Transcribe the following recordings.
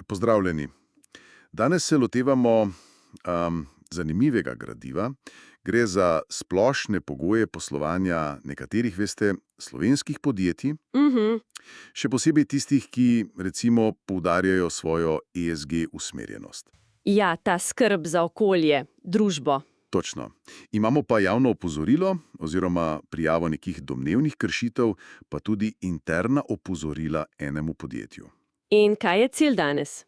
Pozdravljeni. Danes se lotevamo zanimivega gradiva. Gre za splošne pogoje poslovanja nekaterih, veste, slovenskih podjetij, še posebej tistih, ki recimo poudarjajo svojo ESG usmerjenost. Ja, ta skrb za okolje, družbo. Točno. Imamo pa javno opozorilo oziroma prijavo nekih domnevnih kršitev, pa tudi interna opozorila enemu podjetju. In kaj je cilj danes?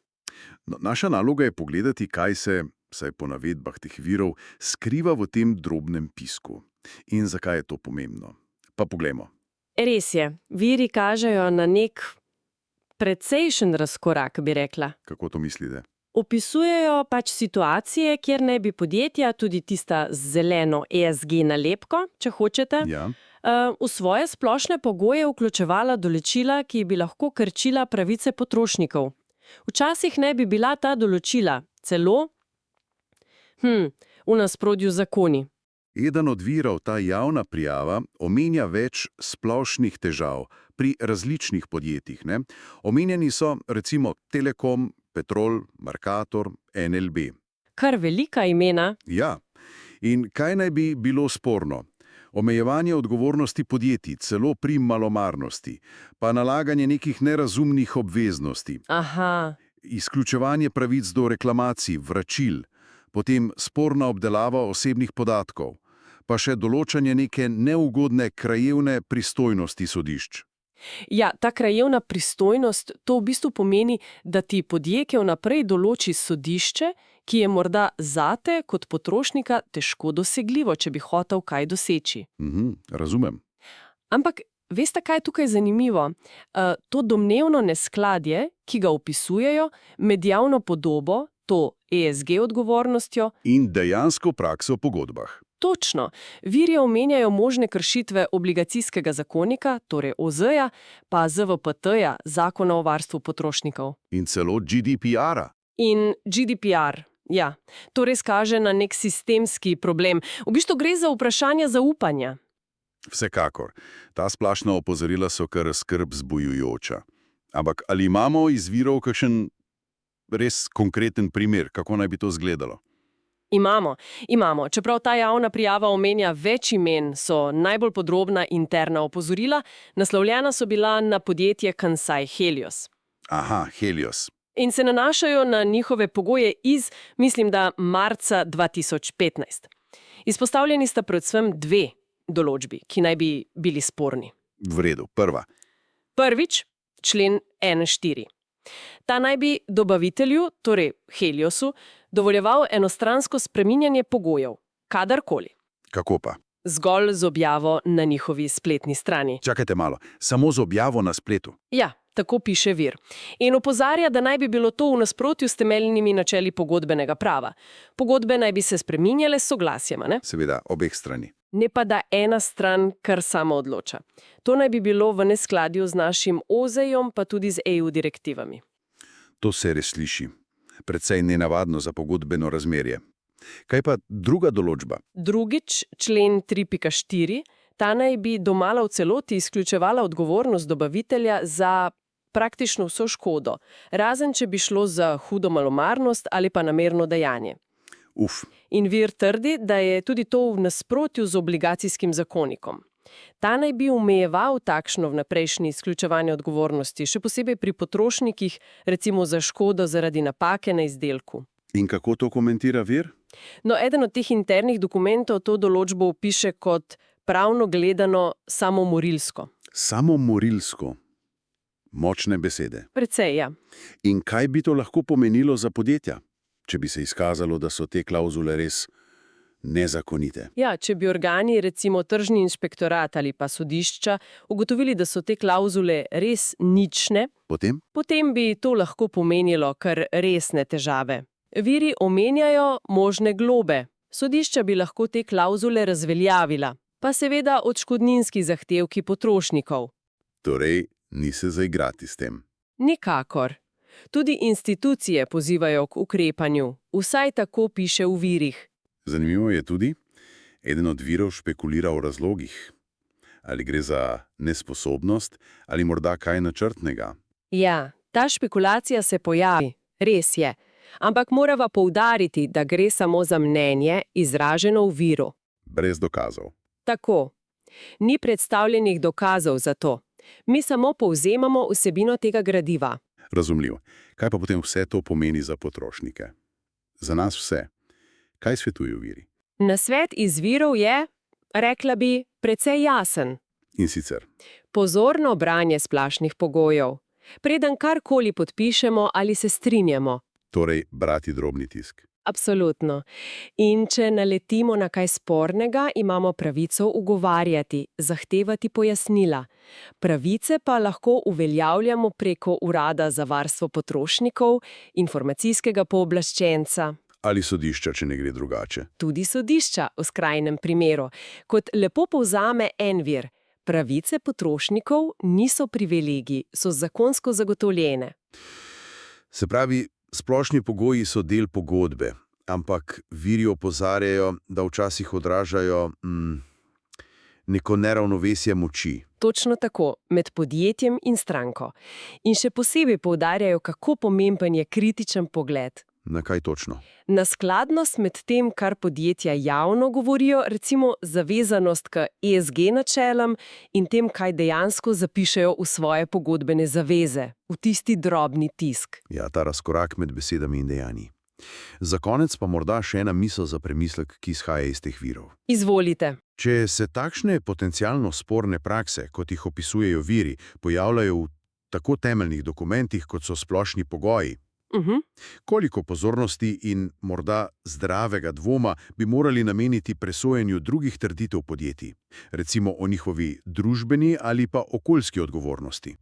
No, naša naloga je pogledati, kaj se, saj po navedbah teh virov, skriva v tem drobnem pisku. In zakaj je to pomembno. Pa poglejmo. Res je, viri kažejo na nek precejšen razkorak, bi rekla. Kako to mislite? Opisujejo pač situacije, kjer ne bi podjetja, tudi tista z zeleno ESG nalepko, če hočete, Ja. v svoje splošne pogoje vključevala določila, ki bi lahko krčila pravice potrošnikov. Včasih ne bi bila ta določila celo v nasprotju z zakoni. Eden od virov, ta javna prijava, omenja več splošnih težav pri različnih podjetjih. Ne? Omenjeni so recimo Telekom, Petrol, Mercator, NLB. Kar velika imena. Ja. In kaj naj bi bilo sporno? Omejevanje odgovornosti podjetij, celo pri malomarnosti, pa nalaganje nekih nerazumnih obveznosti, Aha, izključevanje pravic do reklamacij, vračil, potem sporna obdelava osebnih podatkov, pa še določanje neke neugodne krajevne pristojnosti sodišč. ja, ta krajevna pristojnost, to v bistvu pomeni, da ti podjetje vnaprej določi sodišče, ki je morda zate kot potrošnika težko dosegljivo, če bi hotel kaj doseči. Razumem. Ampak veste, kaj je tukaj zanimivo? To domnevno neskladje, ki ga opisujejo med javno podobo, to ESG odgovornostjo, In dejansko prakso v pogodbah. točno, viri omenjajo možne kršitve obligacijskega zakonika, torej OZ-ja, pa ZVPT-ja, Zakona o varstvu potrošnikov. In celo GDPR-a. In GDPR, ja, to res kaže na nek sistemski problem. V bistvu gre za vprašanje zaupanja. Vsekakor. Ta splošna opozorila so kar skrb zbujujoča. Ampak ali imamo iz virov kakšen res konkreten primer, kako naj bi to izgledalo? Imamo. Čeprav ta javna prijava omenja več imen, so najbolj podrobna interna opozorila, naslovljena so bila na podjetje Kansai Helios. Aha, Helios. In se nanašajo na njihove pogoje iz, mislim, da marca 2015. Izpostavljeni sta predvsem dve določbi, ki naj bi bili sporni. V redu, prva. Prvič, člen 1.4. Ta naj bi dobavitelju, torej Heliosu, dovoljeval enostransko spreminjanje pogojev, kadarkoli. Kako pa? Zgolj z objavo na njihovi spletni strani. Čakajte malo, samo z objavo na spletu. Ja, tako piše vir. In opozarja, da naj bi bilo to v nasprotju s temeljnimi načeli pogodbenega prava. Pogodbe naj bi se spreminjale s soglasjem, ne? Seveda, obeh strani. Ne pa da ena stran kar sama odloča. To naj bi bilo v neskladju z našim OZ-jem, pa tudi z EU direktivami. To se res sliši. Predvsej nenavadno za pogodbeno razmerje. Kaj pa druga določba? Drugič, člen 3.4, ta naj bi domala v celoti izključevala odgovornost dobavitelja za praktično vso škodo, razen če bi šlo za hudo malomarnost ali pa namerno dejanje. In vir trdi, da je tudi to v nasprotju z obligacijskim zakonikom. Ta naj bi omejeval takšno vnaprejšnje izključevanje odgovornosti, še posebej pri potrošnikih, recimo za škodo zaradi napake na izdelku. In kako to komentira vir? No, eden od teh internih dokumentov to določbo opiše kot pravno gledano samomorilsko. Samomorilsko. Močne besede. Precej, ja. In kaj bi to lahko pomenilo za podjetja, če bi se izkazalo, da so te klavzule res nezakonite? Ja, če bi organi, recimo tržni inšpektorat ali pa sodišča, ugotovili, da so te klavzule res nične, potem bi to lahko pomenilo kar resne težave. Viri omenjajo možne globe. Sodišča bi lahko te klavzule razveljavila, pa seveda odškodninski zahtevki potrošnikov. Torej, ni se zaigrati s tem. Nikakor. Tudi institucije pozivajo k ukrepanju, vsaj tako piše v virih. Zanimivo je tudi, eden od virov špekulira o razlogih. Ali gre za nesposobnost, ali morda kaj načrtnega. Ja, ta špekulacija se pojavi. Res je. Ampak morava poudariti, da gre samo za mnenje, izraženo v viru. Brez dokazov. Tako. Ni predstavljenih dokazov za to. Mi samo povzemamo vsebino tega gradiva. Razumljiv. Kaj pa potem vse to pomeni za potrošnike? Za nas vse. Kaj svetujejo viri? Nasvet iz virov je, rekla bi, precej jasen. In sicer, Pozorno branje splašnih pogojev. Preden karkoli podpišemo ali se strinjamo. torej brati drobni tisk. Absolutno. In če naletimo na kaj spornega, imamo pravico ugovarjati, zahtevati pojasnila. Pravice pa lahko uveljavljamo preko Urada za varstvo potrošnikov, informacijskega pooblaščenca. Ali sodišča, če ne gre drugače. Tudi sodišča v skrajnem primeru. Kot lepo povzame en vir, pravice potrošnikov niso privilegiji, so zakonsko zagotovljene. Se pravi, splošni pogoji so del pogodbe, ampak viri opozarjajo, da včasih odražajo neko neravnovesje moči. Točno tako, med podjetjem in stranko. In še posebej poudarjajo, kako pomemben je kritičen pogled. Na kaj točno? Na skladnost med tem, kar podjetja javno govorijo, recimo zavezanost k ESG načelom in tem, kaj dejansko zapišejo v svoje pogodbene zaveze, v tisti drobni tisk. Ja, ta razkorak med besedami in dejanji. Za konec pa morda še ena misel za premislek, ki izhaja iz teh virov. Izvolite. Če se takšne potencialno sporne prakse, kot jih opisujejo viri, pojavljajo v tako temeljnih dokumentih, kot so splošni pogoji, koliko pozornosti in morda zdravega dvoma bi morali nameniti presojanju drugih trditev podjetij, recimo o njihovi družbeni ali pa okoljski odgovornosti?